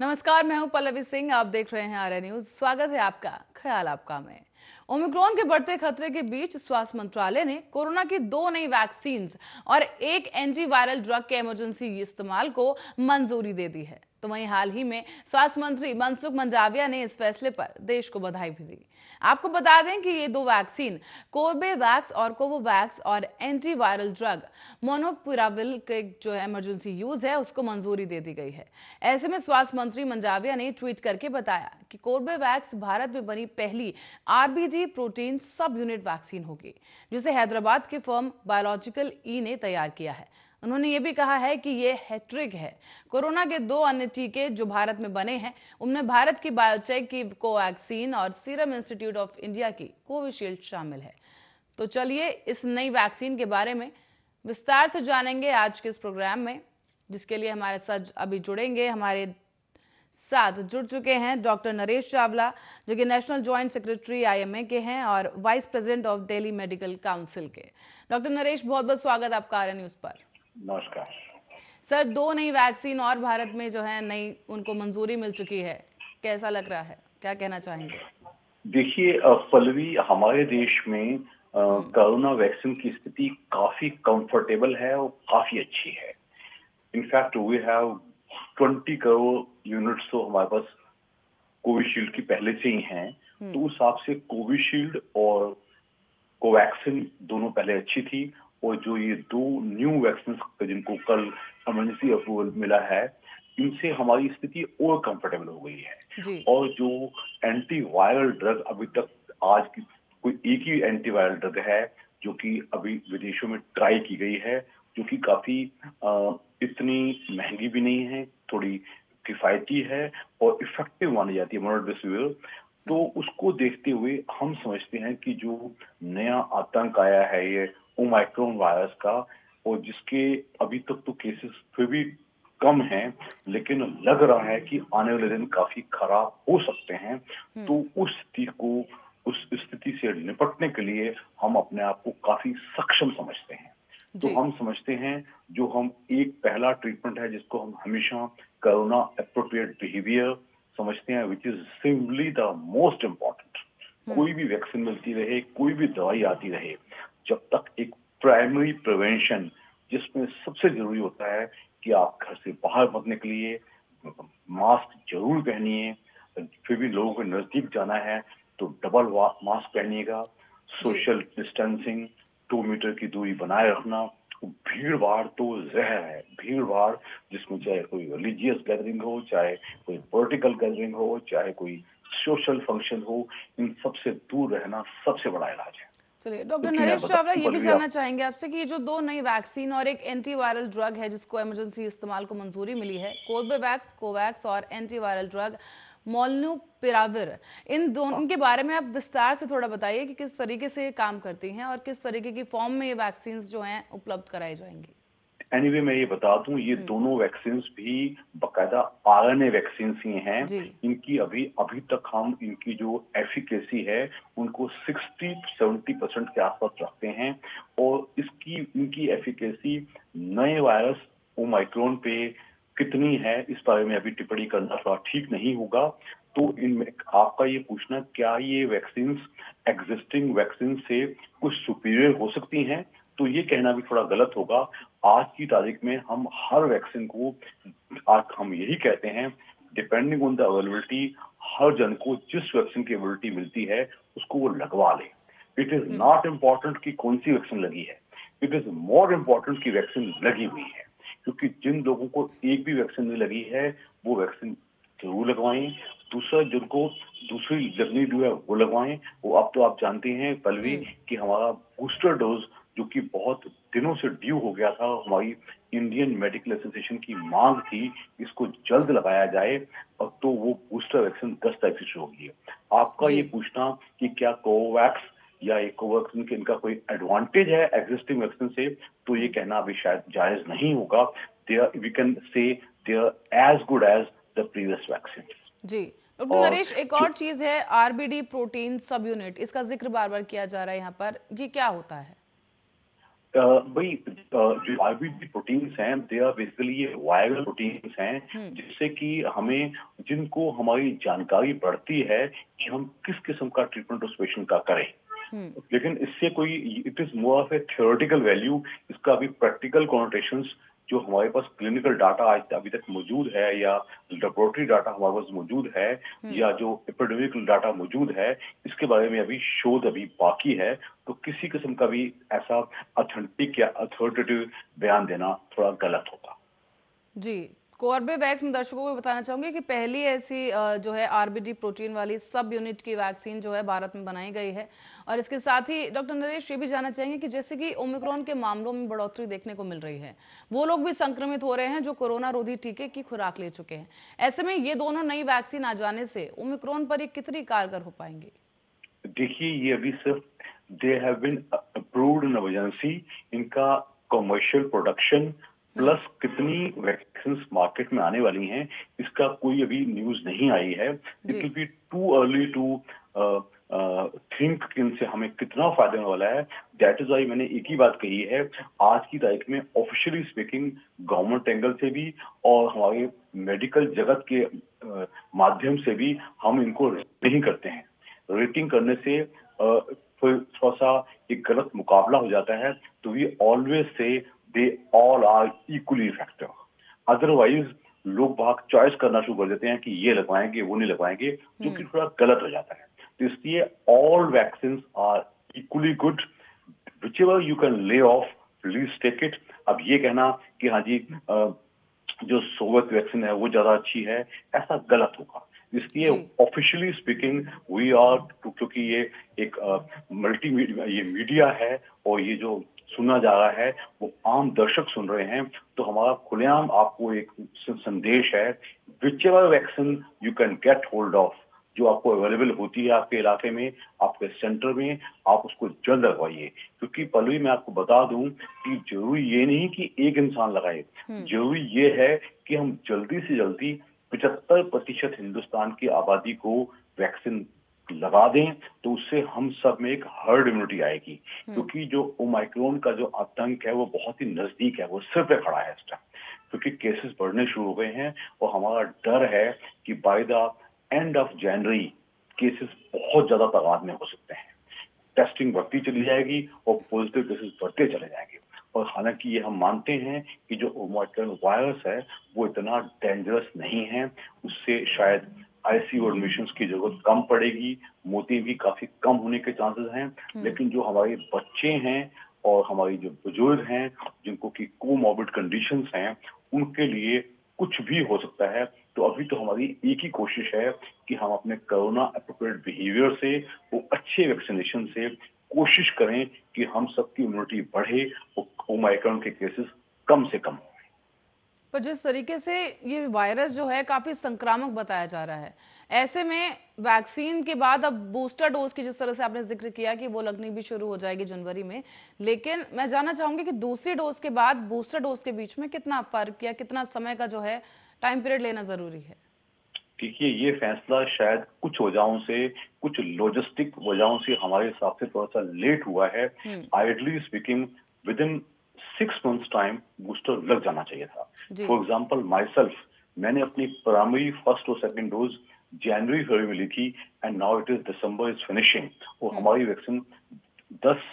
नमस्कार, मैं हूं पल्लवी सिंह। आप देख रहे हैं आर्या न्यूज। स्वागत है आपका ख्याल आपका में। ओमिक्रॉन के बढ़ते खतरे के बीच स्वास्थ्य मंत्रालय ने कोरोना की 2 नई वैक्सीन और एक एंटीवायरल ड्रग के इमरजेंसी इस्तेमाल को मंजूरी दे दी है। तो वहीं हाल ही में स्वास्थ्य मंत्री मनसुख मंडाविया ने इस फैसले पर देश को बधाई भी दी। आपको बता दें कि ये 2 वैक्सीन कोर्बेवैक्स और कोवोवैक्स और एंटीवायरल ड्रग मोनोपिराविल के जो इमरजेंसी यूज है उसको मंजूरी दे दी गई है। ऐसे में स्वास्थ्य मंत्री मंडाविया ने ट्वीट करके बताया कि कोर्बेवैक्स भारत में बनी पहली आरबीजी प्रोटीन सब यूनिट वैक्सीन होगी, जिसे हैदराबाद के फर्म बायोलॉजिकल ई ने तैयार किया है। उन्होंने ये भी कहा है कि ये हैट्रिक है। कोरोना के 2 अन्य टीके जो भारत में बने हैं उनमें भारत की बायोटेक की कोवैक्सीन और सीरम इंस्टीट्यूट ऑफ इंडिया की कोविशील्ड शामिल है। तो चलिए इस नई वैक्सीन के बारे में विस्तार से जानेंगे आज के इस प्रोग्राम में, जिसके लिए हमारे साथ अभी जुड़ेंगे। हमारे साथ जुड़ चुके हैं डॉक्टर नरेश चावला, जो कि नेशनल जॉइंट सेक्रेटरी आईएमए के हैं और vice president of Delhi medical council के। डॉक्टर नरेश, बहुत बहुत स्वागत आपका आर्या न्यूज पर। नमस्कार सर, 2 नई वैक्सीन और भारत में जो है नई उनको मंजूरी मिल चुकी है, कैसा लग रहा है, क्या कहना चाहेंगे? देखिए पल्लवी, हमारे देश में कोरोना वैक्सीन की स्थिति काफी कंफर्टेबल है और काफी अच्छी है। In fact we have 20 crore units तो हमारे पास कोविशील्ड की पहले से ही हैं। तो उस हिसाब से कोविशील्ड और कोवैक्सिन दोनों पहले अच्छी थी, और जो ये 2 न्यू वैक्सीन जिनको कल इमरजेंसी अप्रूवल मिला है, इनसे हमारी स्थिति और कंफर्टेबल हो गई है। और जो एंटीवायरल ड्रग अभी तक आज की कोई एक ही एंटीवायरल ड्रग है जो कि अभी विदेशों में ट्राई की गई है, जो कि काफी इतनी महंगी भी नहीं है, थोड़ी किफायती है और इफेक्टिव मानी जाती है मोनोडेसिविर। तो उसको देखते हुए हम समझते हैं कि जो नया आतंक आया है ये ओमाइक्रोन वायरस का, और जिसके अभी तक तो केसेस फिर भी कम हैं, लेकिन लग रहा है कि आने वाले दिन काफी खराब हो सकते हैं। तो उस स्थिति से निपटने के लिए हम अपने आप को काफी सक्षम समझते हैं। तो हम समझते हैं जो हम एक पहला ट्रीटमेंट है जिसको हम हमेशा कोरोना एप्रोप्रिएट बिहेवियर समझते हैं, which is simply the most important. कोई भी वैक्सीन मिलती रहे, कोई भी दवाई आती रहे, जब तक एक प्राइमरी प्रिवेंशन, जिसमें सबसे जरूरी होता है कि आप घर से बाहर मत निकलिए, मास्क जरूर पहनिए, फिर भी लोगों के नजदीक जाना है तो डबल मास्क पहनिएगा, सोशल डिस्टेंसिंग, 2 मीटर की दूरी बनाए रखना। भीड़ भाड़ तो जहर है, भीड़ भाड़ जिसमें चाहे कोई रिलीजियस गैदरिंग हो, चाहे कोई पॉलिटिकल गैदरिंग हो, चाहे कोई सोशल फंक्शन हो, इन सबसे दूर रहना सबसे बड़ा इलाज है। चलिए डॉक्टर नरेश चावला, ये भी जानना चाहेंगे आपसे कि ये जो 2 नई वैक्सीन और एक एंटीवायरल ड्रग है जिसको इमरजेंसी इस्तेमाल को मंजूरी मिली है, कोर्बेवैक्स, कोवैक्स और एंटीवायरल ड्रग मोलनुपिराविर, इन दोनों के बारे में आप विस्तार से थोड़ा बताइए कि किस तरीके से ये काम करती हैं और किस तरीके की फॉर्म में ये वैक्सीन जो हैं उपलब्ध कराई जाएंगी। एनीवे मैं ये बता दूं, ये दोनों वैक्सीन भी बकायदा आरएनए वैक्सीन ही हैं। इनकी अभी तक हम इनकी जो एफिकेसी है उनको 60-70% के आसपास रखते हैं, और इनकी एफिकेसी नए वायरस ओमाइक्रोन पे कितनी है इस बारे में अभी टिप्पणी करना थोड़ा ठीक नहीं होगा। तो इनमें आपका ये पूछना, क्या ये वैक्सीन एग्जिस्टिंग वैक्सीन से कुछ सुपीरियर हो सकती हैं, तो ये कहना भी थोड़ा गलत होगा। आज की तारीख में हम हर वैक्सीन को, आज हम यही कहते हैं, डिपेंडिंग ऑन द अवेलेबिलिटी, हर जन को जिस वैक्सीन की अवेलेबिलिटी मिलती है उसको वो लगवा ले। इट इज नॉट इम्पोर्टेंट कि कौन सी वैक्सीन लगी है, इट इज मोर इम्पोर्टेंट की वैक्सीन लगी हुई है। क्योंकि जिन लोगों को एक भी वैक्सीन नहीं लगी है वो वैक्सीन जरूर लगवाएं। दूसरा, जिनको दूसरी लगनी जो है वो लगवाएं। वो अब तो आप जानते हैं पल्लवी कि हमारा बूस्टर डोज जो कि बहुत दिनों से ड्यू हो गया था, हमारी इंडियन मेडिकल एसोसिएशन की मांग थी इसको जल्द लगाया जाए, और तो वो बूस्टर वैक्सीन 10 तारीख से शुरू होगी। आपका ये पूछना कि क्या कोवैक्स या कोवैक्सीन के इनका कोई एडवांटेज है एग्जिस्टिंग वैक्सीन से, तो ये कहना अभी शायद जायज नहीं होगा। We can say they are as good as the previous vaccine. जी डॉक्टर नरेश, एक और चीज है आरबीडी प्रोटीन सब यूनिट, इसका जिक्र बार बार किया जा रहा है यहाँ पर, ये क्या होता है? भाई जो आरबीसी प्रोटीन्स हैं दे आर बेसिकली ये वायरल प्रोटीन्स हैं जिससे कि हमें जिनको हमारी जानकारी बढ़ती है कि हम किस किस्म का ट्रीटमेंट उस पेशेंट का करें। लेकिन इससे कोई it is more of A theoretical value, इसका अभी प्रैक्टिकल कॉनोटेशंस जो हमारे पास क्लिनिकल डाटा आज अभी तक मौजूद है या लेबोरेटरी डाटा हमारे पास मौजूद है या जो एपिडेमिक डाटा मौजूद है, इसके बारे में अभी शोध अभी बाकी है। तो किसी किस्म का भी ऐसा ऑथेंटिक या अथॉरिटेटिव बयान देना थोड़ा गलत होगा। जी, कॉर्बेवैक्स में दर्शकों को बताना चाहूंगी कि पहली ऐसी जो है आरबीडी प्रोटीन वाली सब यूनिट की वैक्सीन जो है भारत में बनाई गई है। और इसके साथ ही डॉक्टर नरेश ये भी जानना चाहेंगे कि जैसे कि ओमिक्रॉन के मामलों में बढ़ोतरी देखने को मिल रही है, वो लोग भी संक्रमित हो रहे हैं जो कोरोना रोधी टीके की खुराक ले चुके हैं। ऐसे में ये दोनों नई वैक्सीन आ जाने से ओमिक्रॉन पर ये कितनी कारगर हो पाएंगी? देखिए, ये अभी सिर्फ they have been approved in emergency, इनका कमर्शियल प्रोडक्शन प्लस कितनी वैक्सीन मार्केट में आने वाली हैं इसका कोई अभी न्यूज नहीं आई है। It will be too early to think इनसे हमें कितना फायदा होने वाला है। दैट इज वाई मैंने एक ही बात कही है, आज की तारीख में ऑफिशियली स्पीकिंग गवर्नमेंट एंगल से भी और हमारे मेडिकल जगत के माध्यम से भी हम इनको नहीं करते हैं। रेटिंग करने से थोड़ा सा एक गलत मुकाबला हो जाता है। तो we always say they all are equally effective. Otherwise लोग बाग चॉइस करना शुरू कर देते हैं कि ये लगवाएंगे वो नहीं लगवाएंगे, जो कि थोड़ा गलत हो जाता है। तो इसलिए all vaccine are equally good, whichever you can lay off please take it. अब ये कहना कि हाँ जी जो सोवियत वैक्सीन है वो ज्यादा अच्छी है, ऐसा गलत होगा। इसलिए ऑफिशियली स्पीकिंग वी आर, क्योंकि ये एक मल्टीमीडिया ये मीडिया है और ये जो सुना जा रहा है वो आम दर्शक सुन रहे हैं, तो हमारा खुलेआम आपको एक संदेश है, which ever vaccine you can get hold of, जो आपको अवेलेबल होती है आपके इलाके में, आपके सेंटर में, आप उसको जल्द लगवाइए। क्योंकि पल्लवी मैं आपको बता दूं कि जरूरी ये नहीं कि एक इंसान लगाए, जरूरी ये है कि हम जल्दी से जल्दी 75% हिंदुस्तान की आबादी को वैक्सीन लगा दें, तो उससे हम सब में एक हर्ड इम्यूनिटी आएगी। क्योंकि जो ओमाइक्रोन का जो आतंक है वो बहुत ही नजदीक है, वो सिर पे खड़ा है इस टाइम, क्योंकि केसेस बढ़ने शुरू हो गए हैं और हमारा डर है कि by the end of January cases बहुत ज्यादा तादाद में हो सकते हैं। टेस्टिंग बढ़ती चली जाएगी और पॉजिटिव केसेस बढ़ते चले जाएंगे। और हालांकि ये हम मानते हैं कि जो ओमिक्रॉन वायरस है वो इतना डेंजरस नहीं है, उससे शायद आईसीयू एडमिशंस की जरूरत कम पड़ेगी, मौतें भी काफी कम होने के चांसेस हैं। लेकिन जो हमारे बच्चे हैं और हमारी जो बुजुर्ग हैं जिनको की कोमॉर्बिड कंडीशंस हैं, उनके लिए कुछ भी हो सकता है। तो अभी तो हमारी एक ही कोशिश है कि हम अपने कोरोना एप्रोप्रिएट बिहेवियर से, वो अच्छे वैक्सीनेशन से कोशिश करें कि हम सबकी इम्यूनिटी बढ़े और ओमिक्रॉन के केसेस कम से कम हो। पर जिस तरीके से ये वायरस जो है काफी संक्रामक बताया जा रहा है, ऐसे में वैक्सीन के बाद अब बूस्टर डोज की जिस तरह से आपने जिक्र किया कि वो लगनी भी शुरू हो जाएगी जनवरी में, लेकिन मैं जानना चाहूंगी कि दूसरी डोज के बाद बूस्टर डोज के बीच में कितना फर्क या कितना समय का जो है टाइम पीरियड लेना जरूरी है? देखिए, ये फैसला शायद कुछ वजहों से, कुछ लॉजिस्टिक वजहों से हमारे हिसाब से थोड़ा सा लेट हुआ है। Ideally speaking with in 6 months time booster लग जाना चाहिए था। फॉर एग्जाम्पल माई सेल्फ, मैंने अपनी प्राइमरी फर्स्ट और सेकेंड डोज जनवरी फरवरी में ली थी and now it is December is finishing. और हमारी वैक्सीन 10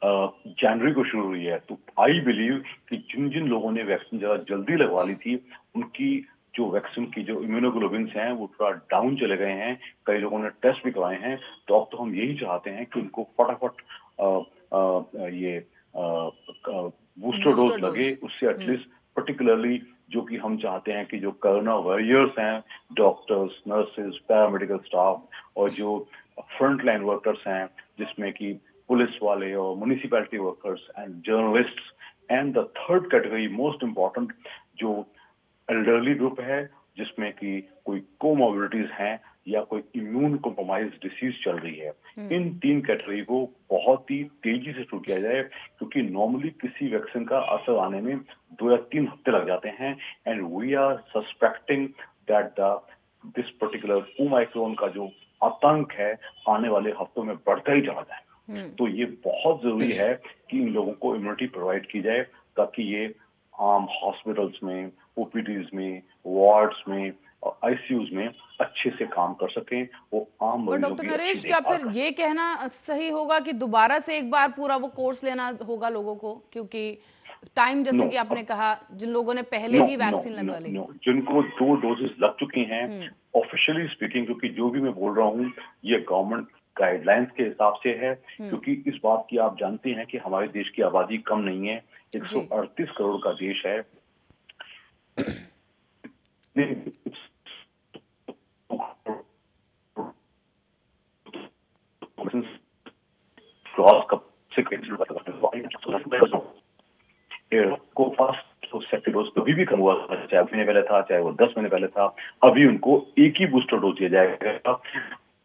जनवरी को शुरू हुई है। तो आई बिलीव कि जिन जिन लोगों ने वैक्सीन जरा जल्दी लगवा ली थी, उनकी जो वैक्सीन की जो इम्यूनोग्लोबिन्स हैं वो थोड़ा डाउन चले गए हैं, कई लोगों ने टेस्ट भी करवाए हैं। तो अब तो हम यही चाहते हैं कि उनको फटाफट ये बूस्टर डोज लगे, उससे एटलीस्ट पर्टिकुलरली जो कि हम चाहते हैं कि जो कोरोना वॉरियर्स हैं, डॉक्टर्स, नर्सेज, पैरामेडिकल स्टाफ और जो फ्रंट लाइन वर्कर्स हैं, जिसमें कि पुलिस वाले और municipality workers and journalists, and the third category most important जो एल्डरली ग्रुप है, जिसमें कि कोई कोमॉर्बिडिटीज हैं या कोई इम्यून कॉम्प्रोमाइज डिसीज चल रही है। इन 3 कैटेगरी को बहुत ही तेजी से शुरू किया जाए, क्योंकि नॉर्मली किसी वैक्सीन का असर आने में 2 या 3 हफ्ते लग जाते हैं and we are suspecting that this particular Omicron का जो आतंक है आने वाले हफ्तों में बढ़ता ही चला जाएगा। तो ये बहुत जरूरी है कि इन लोगों को इम्यूनिटी प्रोवाइड की जाए ताकि ये आम हॉस्पिटल्स में, ओपीडीज में, वार्ड्स में और आईसीयूज में अच्छे से काम कर सकें, वो आम पर मरीजों डॉक्टर की अच्छी नरेश, क्या देखभाल फिर कर ये सकें। कहना सही होगा कि दोबारा से एक बार पूरा वो कोर्स लेना होगा लोगों को, क्योंकि टाइम नो, जैसे कि आपने कहा जिन लोगों ने पहले नो, ही नो, वैक्सीन नो, लगवा ली। नो, जिनको 2 डोजेस लग चुकी हैं, ऑफिशियली स्पीकिंग, क्योंकि जो भी मैं बोल रहा हूँ ये गवर्नमेंट गाइडलाइंस के हिसाब से है, क्योंकि इस बात की आप जानते हैं कि हमारे देश की आबादी कम नहीं है, जी 138 करोड़ का देश है। क्रॉस कब से को फर्स्ट और सेकंड डोज कभी भी कम हुआ था, चाहे महीने पहले था, चाहे वो 10 महीने पहले था, अभी उनको एक ही बूस्टर डोज दिया जाएगा।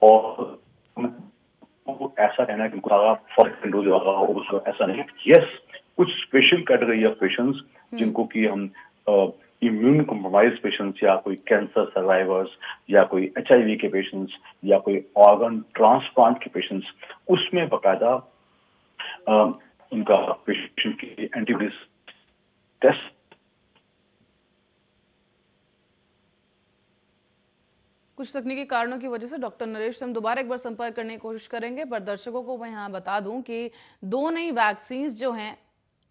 और उनको ऐसा कहना है कि उनको फर्स्ट डोज होगा, ऐसा नहीं। यस, कुछ स्पेशल कैटेगरी ऑफ पेशेंट्स जिनको कि हम इम्यून कॉम्प्रोमाइज पेशेंट्स या कोई कैंसर सर्वाइवर्स या कोई एचआईवी के पेशेंट्स या कोई ऑर्गन ट्रांसप्लांट के पेशेंट्स, उसमें बकायदा उनका पेशेंट की एंटीबॉडीज टेस्ट। कुछ तकनीकी कारणों की वजह से डॉक्टर नरेश से हम दोबारा एक बार संपर्क करने की कोशिश करेंगे, पर दर्शकों को मैं यहाँ बता दूं कि 2 नई वैक्सीन जो हैं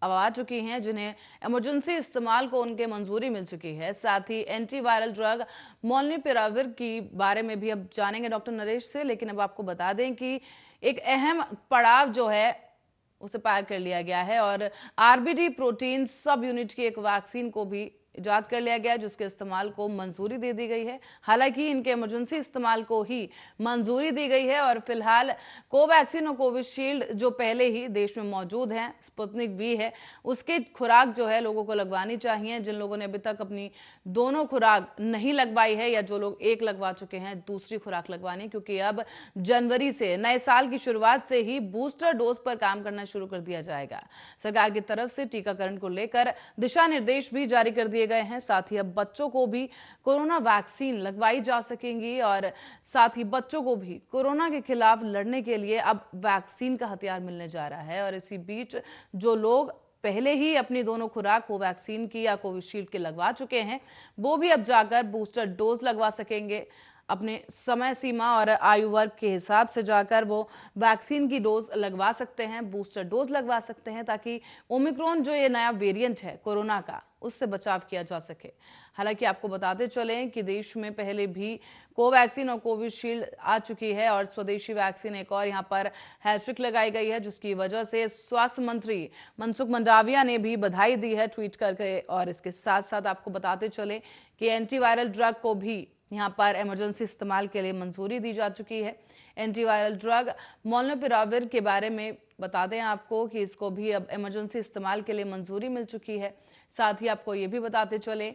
अब आ चुकी हैं, जिन्हें इमरजेंसी इस्तेमाल को उनके मंजूरी मिल चुकी है। साथ ही एंटीवायरल ड्रग मोलनुपिराविर की बारे में भी अब जानेंगे डॉक्टर नरेश से, लेकिन अब आपको बता दें कि एक अहम पड़ाव जो है उसे पार कर लिया गया है और आरबीडी प्रोटीन सब यूनिट की एक वैक्सीन को भी इजाद कर लिया गया, जिसके इस्तेमाल को मंजूरी दे दी गई है। हालांकि इनके इमरजेंसी इस्तेमाल को ही मंजूरी दी गई है और फिलहाल कोवैक्सीन और कोविशील्ड जो पहले ही देश में मौजूद हैं, स्पुतनिक वी है, उसकी खुराक जो है लोगों को लगवानी चाहिए। जिन लोगों ने अभी तक अपनी दोनों खुराक नहीं लगवाई है या जो लोग एक लगवा चुके हैं, दूसरी खुराक लगवानी, क्योंकि अब जनवरी से नए साल की शुरुआत से ही बूस्टर डोज पर काम करना शुरू कर दिया जाएगा। सरकार की तरफ से टीकाकरण को लेकर दिशा निर्देश भी जारी कर दिए गए हैं। साथ ही अब बच्चों को भी कोरोना वैक्सीन लगवाई जा सकेंगी और साथ ही बच्चों को भी कोरोना के खिलाफ लड़ने के लिए अब वैक्सीन का हथियार मिलने जा रहा है। और इसी बीच जो लोग पहले ही अपनी दोनों खुराक कोवैक्सीन की या कोविशील्ड के लगवा चुके हैं, वो भी अब जाकर बूस्टर डोज लगवा सकेंगे। अपने समय सीमा और आयु वर्ग के हिसाब से जाकर वो वैक्सीन की डोज लगवा सकते हैं, बूस्टर डोज लगवा सकते हैं, ताकि ओमिक्रॉन जो ये नया वेरिएंट है कोरोना का, उससे बचाव किया जा सके। हालांकि आपको बताते चलें कि देश में पहले भी कोवैक्सीन और कोविशील्ड आ चुकी है और स्वदेशी वैक्सीन एक और यहाँ पर हैट्रिक लगाई गई है, जिसकी वजह से स्वास्थ्य मंत्री मनसुख मंडाविया ने भी बधाई दी है ट्वीट करके। और इसके साथ साथ आपको बताते चलें कि एंटीवायरल ड्रग को भी यहाँ पर इमरजेंसी इस्तेमाल के लिए मंजूरी दी जा चुकी है। एंटीवायरल ड्रग मोलनुपिराविर के बारे में बता दें आपको कि इसको भी अब इमरजेंसी इस्तेमाल के लिए मंजूरी मिल चुकी है। साथ ही आपको ये भी बताते चले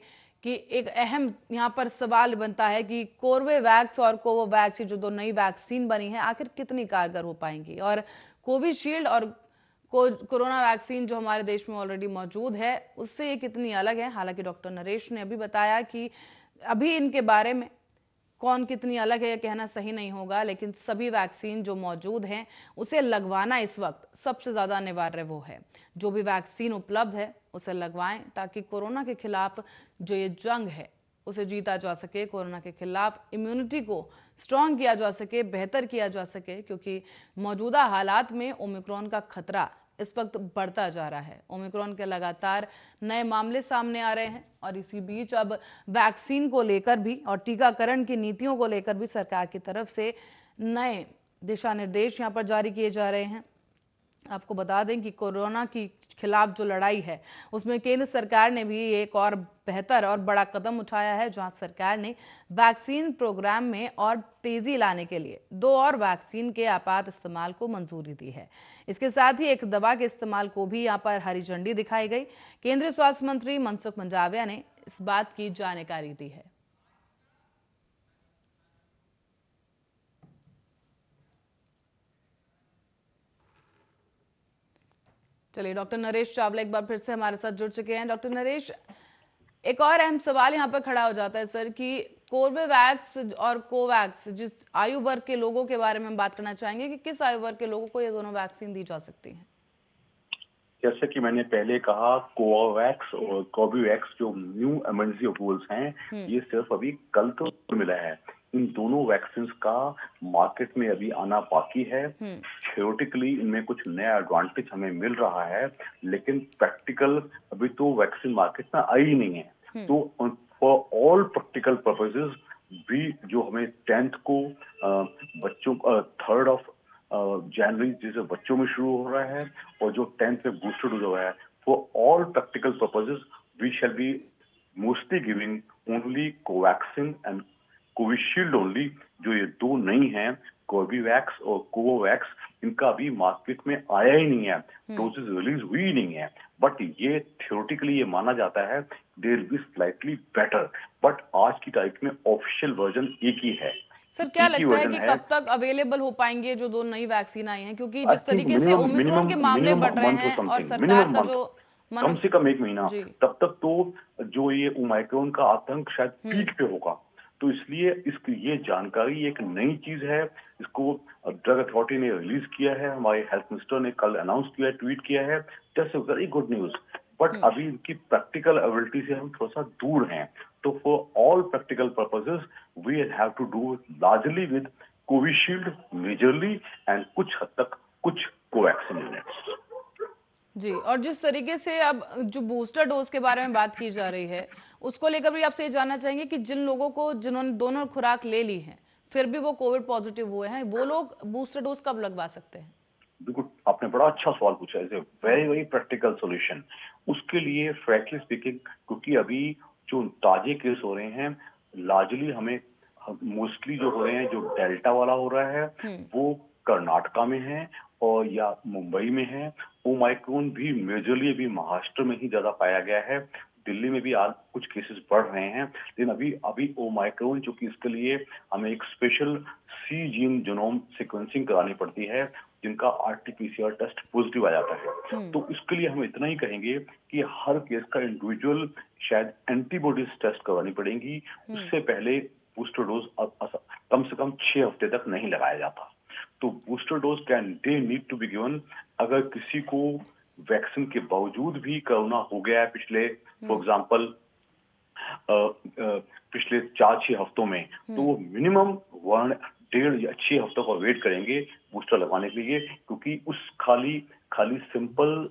कि एक अहम यहाँ पर सवाल बनता है कि कोर्बेवैक्स और कोवोवैक्स जो 2 नई वैक्सीन बनी है, आखिर कितनी कारगर हो पाएंगी, और कोविशील्ड और कोरोना वैक्सीन जो हमारे देश में ऑलरेडी मौजूद है उससे ये कितनी अलग है। हालांकि डॉक्टर नरेश ने अभी बताया कि अभी इनके बारे में कौन कितनी अलग है यह कहना सही नहीं होगा, लेकिन सभी वैक्सीन जो मौजूद हैं उसे लगवाना इस वक्त सबसे ज़्यादा अनिवार्य वो है। जो भी वैक्सीन उपलब्ध है उसे लगवाएं, ताकि कोरोना के खिलाफ जो ये जंग है उसे जीता जा सके, कोरोना के खिलाफ इम्यूनिटी को स्ट्रांग किया जा सके, बेहतर किया जा सके, क्योंकि मौजूदा हालात में ओमिक्रॉन का खतरा इस वक्त बढ़ता जा रहा है। ओमिक्रॉन के लगातार नए मामले सामने आ रहे हैं और इसी बीच अब वैक्सीन को लेकर भी और टीकाकरण की नीतियों को लेकर भी सरकार की तरफ से नए दिशा निर्देश यहाँ पर जारी किए जा रहे हैं। आपको बता दें कि कोरोना की खिलाफ जो लड़ाई है उसमें केंद्र सरकार ने भी एक और बेहतर और बड़ा कदम उठाया है, जहां सरकार ने वैक्सीन प्रोग्राम में और तेजी लाने के लिए 2 और वैक्सीन के आपात इस्तेमाल को मंजूरी दी है। इसके साथ ही एक दवा के इस्तेमाल को भी यहां पर हरी झंडी दिखाई गई। केंद्रीय स्वास्थ्य मंत्री मनसुख मंडाविया ने इस बात की जानकारी दी है। चलिए, डॉक्टर नरेश चावला एक बार फिर से हमारे साथ जुड़ चुके हैं। डॉक्टर नरेश, एक और अहम सवाल यहाँ पर खड़ा हो जाता है सर कि कोर्बेवैक्स और कोवैक्स जिस आयु वर्ग के लोगों के बारे में हम बात करना चाहेंगे कि किस आयु वर्ग के लोगों को ये दोनों वैक्सीन दी जा सकती हैं? जैसे कि मैंने पहले कहा, कोवैक्स और कोर्बेवैक्स जो न्यू इमरजेंसी अप्रूवल्स हैं, ये सिर्फ अभी कल तो मिला है। इन दोनों वैक्सीन का मार्केट में अभी आना बाकी है। थियोरेटिकली इनमें कुछ नया एडवांटेज हमें मिल रहा है, लेकिन प्रैक्टिकल अभी तो वैक्सीन मार्केट में आई ही नहीं है। तो फॉर ऑल प्रैक्टिकल पर्पसेस भी जो हमें 10th को बच्चों 3rd ऑफ जनवरी जिसे बच्चों में शुरू हो रहा है और जो 10th में बूस्टर डोज हो रहा है, for all practical purposes we shall be mostly giving only Covaxin and Covishield only. जो ये दो नहीं है, कोर्बेवैक्स और कोवोवैक्स, इनका अभी मार्केट में आया ही नहीं है, डोजेस रिलीज हुई ही नहीं है। बट ये थियोरेटिकली ये माना जाता है they will be slightly better, but आज की तारीख में ऑफिशियल वर्जन एक ही है। सर, क्या एक ही लगता है वर्जन कि है। कब तक अवेलेबल हो पाएंगे जो दो नई वैक्सीन आई हैं, क्योंकि आई जिस थिंक तरीके से मिनिमम ओमिक्रॉन मिनिमम के मामले मिनिमम बढ़ रहे मंथ और हैं और समथिंग, सरकार मिनिमम का मंथ, जो कम से कम एक महीना। जी तब तक तो जो ये ओमिक्रॉन का आतंक शायद पीक पे होगा। तो इसलिए इसकी ये जानकारी एक नई चीज है, इसको ड्रग अथॉरिटी ने रिलीज किया है, हमारे हेल्थ मिनिस्टर ने कल अनाउंस किया है, ट्वीट किया है। That's a very good news. But अभी इनकी प्रैक्टिकल एबिलिटी से हम थोड़ा सा दूर हैं। तो for all practical purposes we have to do largely with Covishield majorly and कुछ हद तक कुछ कोवैक्सीन यूनिट्स। जी। और जिस तरीके से अब जो बूस्टर डोज के बारे में बात की जा रही है, उसको लेकर भी आपसे ये जानना चाहेंगे कि जिन लोगों को जिन्होंने दोनों खुराक ले ली है फिर भी वो कोविड पॉजिटिव हुए हैं, वो लोग बूस्टर डोज कब लगवा सकते हैं? बिल्कुल, आपने बड़ा अच्छा सवाल पूछा है। Very very practical solution. उसके लिए फ्रैंकली स्पीकिंग, क्योंकि अभी जो ताजे केस हो रहे हैं लार्जली हमें मोस्टली जो हो रहे हैं, जो डेल्टा वाला हो रहा है वो कर्नाटका में है और या मुंबई में है। ओमाइक्रोन भी मेजरली अभी महाराष्ट्र में ही ज्यादा पाया गया है। दिल्ली में भी आज कुछ केसेस बढ़ रहे हैं, लेकिन अभी अभी ओमाइक्रोन, जो कि इसके लिए हमें एक स्पेशल सी जीन जीनोम सीक्वेंसिंग करानी पड़ती है, जिनका आरटीपीसीआर टेस्ट पॉजिटिव आ जाता है। तो इसके लिए हम इतना ही कहेंगे कि हर केस का इंडिविजुअल शायद एंटीबॉडीज टेस्ट करवानी पड़ेगी। उससे पहले बूस्टर डोज कम से कम 6 हफ्ते तक नहीं लगाया जाता। तो booster dose can they need to be given अगर किसी को वैक्सीन के बावजूद भी कोरोना हो गया है पिछले फॉर एग्जांपल पिछले 4-6 हफ्तों में, तो वो मिनिमम 1.5 या 6 हफ्तों का वेट करेंगे बूस्टर लगाने के लिए, क्योंकि उस खाली सिंपल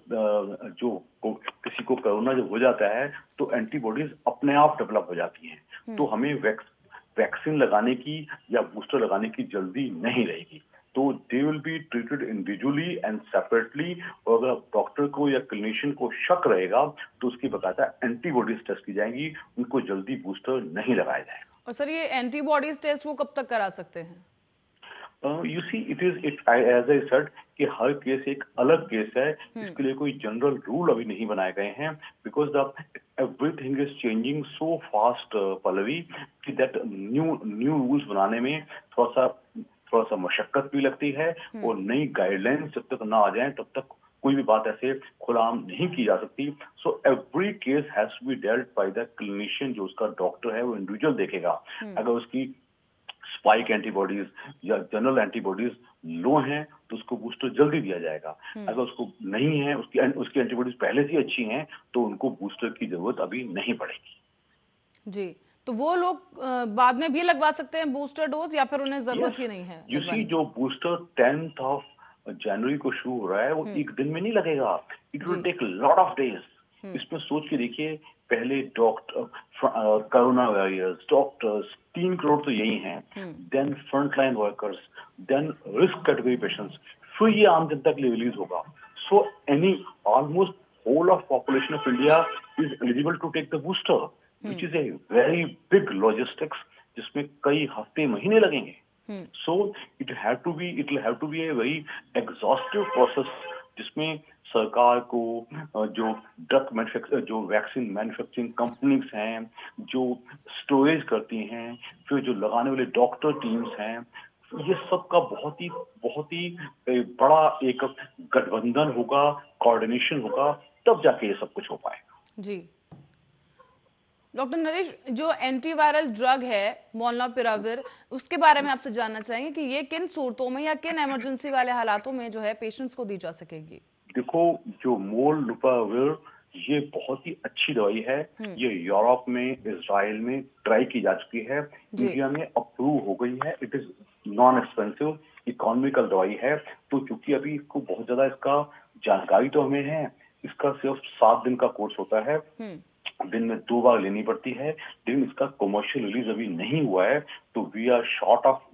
जो किसी को कोरोना जब हो जाता है तो एंटीबॉडीज अपने आप डेवलप हो जाती हैं। तो हमें वैक्सीन लगाने की या बूस्टर लगाने की जल्दी नहीं रहेगी। तो they will be treated individually and separately. और अगर डॉक्टर को या क्लिनिशियन को शक रहेगा तो उसकी बकायदा एंटीबॉडीज टेस्ट की जाएंगी, उनको जल्दी बूस्टर नहीं लगाया जाएगा। और सर, ये एंटीबॉडीज टेस्ट वो कब तक करा सकते हैं? You see it as I said कि हर केस एक अलग केस है। इसके लिए कोई जनरल रूल अभी नहीं बनाए गए हैं, because the everything is changing so fast Pallavi, कि दैट न्यू रूल्स बनाने में थोड़ा सा मशक्कत भी लगती है। और नई गाइडलाइंस जब तक ना आ जाए तब तक कोई भी बात ऐसे खुलाम नहीं की जा सकती। So every case has to be dealt by the clinician. जो उसका डॉक्टर है वो इंडिविजुअल देखेगा। अगर उसकी स्पाइक एंटीबॉडीज या जनरल एंटीबॉडीज लो हैं तो उसको बूस्टर जल्दी दिया जाएगा। अगर उसको नहीं है, उसकी एंटीबॉडीज पहले से अच्छी हैं, तो उनको बूस्टर की जरूरत अभी नहीं पड़ेगी। जी। तो वो लोग बाद में भी लगवा सकते हैं बूस्टर डोज, या फिर उन्हें जरूरत ही नहीं है यू सी, लगवाने की? जो बूस्टर 10th ऑफ जनवरी को शुरू हो रहा है वो एक दिन में नहीं लगेगा। इट विल जी। Take lot of days. इसमें सोच के देखिए, पहले doctor, corona warriors, doctors 3 crore तो यही हैं, then frontline workers, then risk category patients, फिर ये आम जनता के लिए रिलीज होगा। So any almost whole of population of India is eligible to take the booster, which is a very big logistics, जिसमें कई हफ्ते महीने लगेंगे। So it will have to be a very exhaustive process, जिसमें सरकार को, जो जो वैक्सीन मैन्युफैक्चरिंग कंपनीज हैं, जो स्टोरेज करती हैं, फिर जो लगाने वाले डॉक्टर टीम्स हैं, ये सब का बहुत ही बड़ा एक गठबंधन होगा, कोऑर्डिनेशन होगा, तब जाके ये सब कुछ हो पाएगा। जी। डॉक्टर नरेश, जो एंटीवायरल ड्रग है मोलनुपिराविर, उसके बारे में आपसे जानना चाहेंगे कि ये किन सूरतों में या किन इमरजेंसी वाले हालातों में जो है पेशेंट्स को दी जा सकेगी। देखो, जो मोलनुपिराविर ये बहुत ही अच्छी दवाई है। ये यूरोप में, इजराइल में ट्राई की जा चुकी है, इंडिया में अप्रूव हो गई है। It is non expensive, economical दवाई है। तो चूंकि अभी इसको बहुत ज्यादा इसका जानकारी तो हमें है, इसका सिर्फ 7 दिन का कोर्स होता है, दिन में 2 बार लेनी पड़ती है, लेकिन इसका कमर्शियल रिलीज अभी नहीं हुआ है। तो we are short of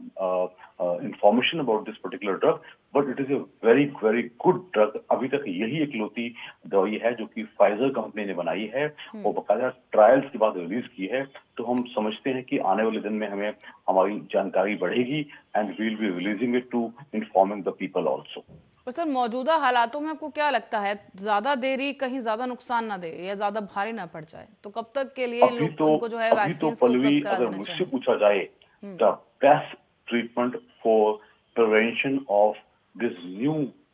information about this particular drug, but it is a very very good drug. अभी तक यही इकलौती दवाई है जो कि फाइजर कंपनी ने बनाई है और बकायदा ट्रायल्स के बाद रिलीज की है। तो हम समझते हैं कि आने वाले दिन में हमें हमारी जानकारी बढ़ेगी and we will be releasing it to informing the people also. पर सर, मौजूदा हालातों में आपको क्या लगता है, ज्यादा देरी कहीं ज्यादा नुकसान ना दे या ज्यादा भारी ना पड़ जाए, तो कब तक के लिए उनको जो है वैक्सीन को पल्लवी, उपलब्ध करा अगर देना मुझसे चाहिए? पूछा जाए, the best treatment for prevention of this new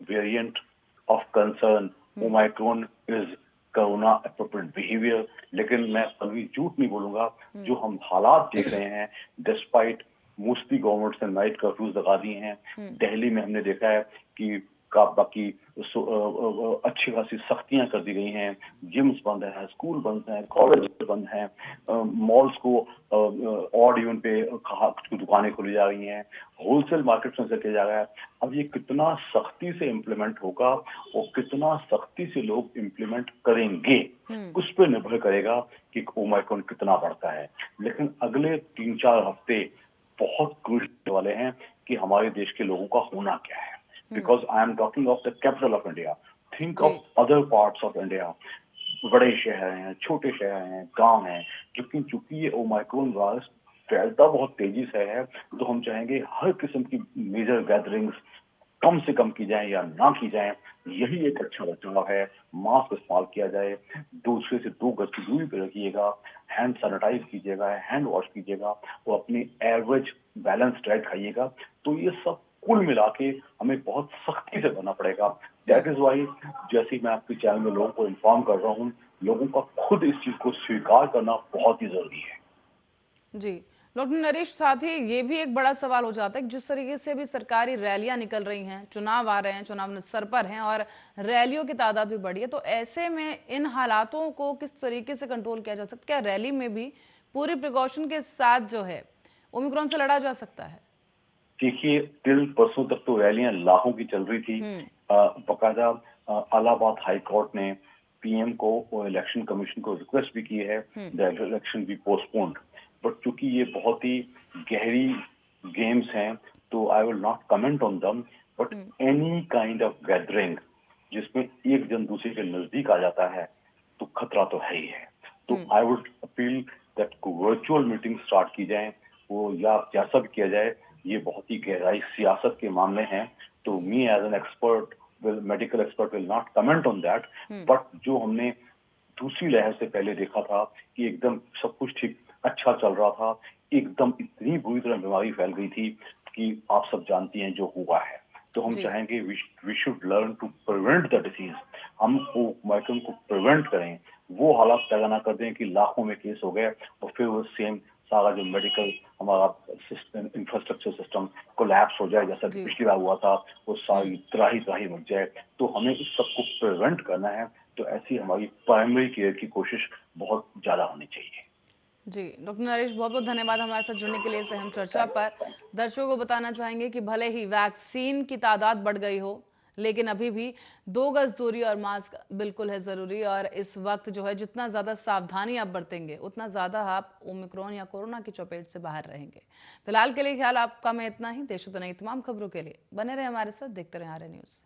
variant of concern Omicron is corona appropriate behaviour. लेकिन मैं पल्लवी झूठ नहीं बोलूंगा, जो हम हालात देख रहे हैं, डिस्पाइट मोस्टली गवर्नमेंट्स ने नाइट कर्फ्यूज लगा दिए हैं। दिल्ली में हमने देखा है कि बाकी अच्छी खासी सख्तियां कर दी गई हैं। जिम्स बंद है, स्कूल बंद है, कॉलेज बंद हैं, मॉल्स को ऑड इवन पे दुकानें खोली जा रही हैं, होलसेल मार्केट में किया जा रहा है। अब ये कितना सख्ती से इम्प्लीमेंट होगा और कितना सख्ती से लोग इम्प्लीमेंट करेंगे, उस पर निर्भर करेगा कि ओमाइक्रॉन कितना बढ़ता है। लेकिन अगले 3-4 हफ्ते बहुत क्रूशियल वाले हैं कि हमारे देश के लोगों का होना क्या है। Because I am talking of the capital of India. Think of other parts of India. बड़े शहर हैं, छोटे शहर हैं, गांव हैं। चूंकि ये ओमाइक्रॉन वायरस फैलता बहुत तेजी से है, तो हम चाहेंगे हर किस्म की मेजर गैदरिंग्स कम से कम की जाए या ना की जाए। यही एक अच्छा बचाव है। मास्क इस्तेमाल किया जाए, दूसरे से 2 गज की दूरी पर रखिएगा, हैंड सैनिटाइज कीजिएगा, हैंड वॉश कीजिएगा और अपनी एवरेज बैलेंस डाइट खाइएगा। तो ये सब कुल मिला के हमें बहुत सख्ती से करना पड़ेगा। दैट इज वाई, जैसे मैं आपके चैनल में लोगों को इन्फॉर्म कर रहा हूँ, लोगों का खुद इस चीज को स्वीकार करना बहुत ही जरूरी है। जी डॉक्टर नरेश, साथ ही ये भी एक बड़ा सवाल हो जाता है कि जिस तरीके से भी सरकारी रैलियां निकल रही हैं, चुनाव आ रहे हैं, चुनाव सर पर हैं और रैलियों की तादाद भी बढ़ी है, तो ऐसे में इन हालातों को किस तरीके से कंट्रोल किया जा सकता है? क्या रैली में भी पूरी प्रिकॉशन के साथ जो है ओमिक्रॉन से लड़ा जा सकता है? देखिए, टिल परसों तक तो रैलियां लाखों की चल रही थी। बकायदा इलाहाबाद हाई कोर्ट ने पीएम को और इलेक्शन कमीशन को रिक्वेस्ट भी की है the election be postponed. But चूंकि ये बहुत ही गहरी गेम्स हैं, तो I will not comment on them. But any kind of gathering जिसमें एक जन दूसरे के नजदीक आ जाता है, तो खतरा तो है ही है। तो I would appeal that virtual meeting start की जाए, वो या जैसा भी किया जाए, ये बहुत ही गहराई सियासत के मामले हैं। तो me as an expert, medical expert will not comment on that. But जो हमने दूसरी लहर से पहले देखा था कि एकदम सब कुछ ठीक अच्छा चल रहा था, एकदम इतनी बुरी तरह बीमारी फैल गई थी कि आप सब जानती हैं जो हुआ है। तो हम चाहेंगे we should learn to prevent the disease. हम ओमाइक्रॉन को प्रिवेंट करें, वो हालात पैदा ना कर दें कि लाखों में केस हो गए और फिर वो सेम सारा जो मेडिकल हमारा सिस्टम, इंफ्रास्ट्रक्चर सिस्टम कोलैप्स हो जाए, जैसा पिछली बार हुआ था, वो सारी त्राही मच जाए। तो हमें इस सबको प्रिवेंट करना है, तो ऐसी हमारी प्राइमरी केयर की कोशिश बहुत ज्यादा होनी चाहिए। जी डॉक्टर नरेश, बहुत बहुत धन्यवाद हमारे साथ जुड़ने के लिए इस अहम चर्चा पर। दर्शकों को बताना चाहेंगे कि भले ही वैक्सीन की तादाद बढ़ गई हो, लेकिन अभी भी 2 गज दूरी और मास्क बिल्कुल है जरूरी। और इस वक्त जो है जितना ज्यादा सावधानी आप बरतेंगे, उतना ज्यादा आप ओमिक्रॉन या कोरोना की चपेट से बाहर रहेंगे। फिलहाल के लिए ख्याल आपका में इतना ही। देश और दुनिया की तमाम खबरों के लिए बने रहे हमारे साथ, देखते रहे आरए न्यूज।